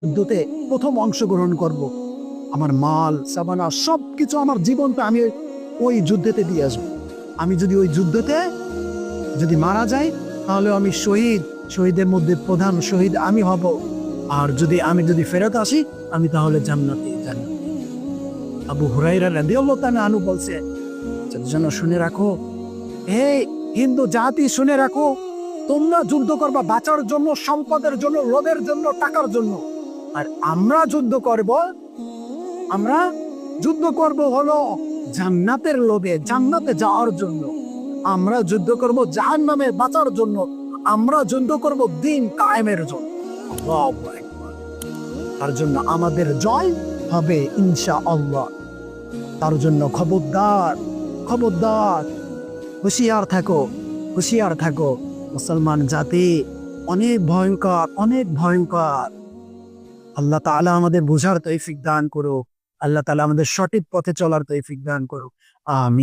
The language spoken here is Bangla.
যুদ্ধতে প্রথম অংশগ্রহণ করব। আমার মাল সাবানা সবকিছু, আমার জীবনটা আমি ওই যুদ্ধেতে দিয়ে আসবো। আমি যদি ওই যুদ্ধতে যদি মারা যাই, তাহলে আমি শহীদ, শহীদের মধ্যে প্রধান শহীদ আমি হব। আর আমি যদি ফেরত আসি, আমি তাহলে জান্নাতে জান্নাত। আবু হুরায়রা রাদিয়াল্লাহু তাআলা আনহু বলছে, যেন শুনে রাখো, হে হিন্দু জাতি শুনে রাখো, তোমরা যুদ্ধ করবা বাঁচার জন্য, সম্পদের জন্য, লোভের জন্য, টাকার জন্য। আর আমরা যুদ্ধ করব হলো জান্নাতের লোভে, জান্নাতে যাওয়ার জন্য। আমরা যুদ্ধ করব জাহান্নামে বাঁচার জন্য। আমরা যুদ্ধ করব দ্বীন কায়েমের জন্য। আল্লাহু আকবার। তার জন্য আমাদের জয় হবে ইনশাআল্লাহ। তার জন্য খবরদার, খবরদার, হুঁশিয়ার থাকো, হুঁশিয়ার থাকো। মুসলমান জাতি অনেক ভয়ঙ্কর, অনেক ভয়ঙ্কর। আল্লাহ তাআলা আমাদের বোঝার তৌফিক দান করুক। আল্লাহ তাআলা আমাদের সঠিক পথে চলার তৌফিক দান করুক। আমিন।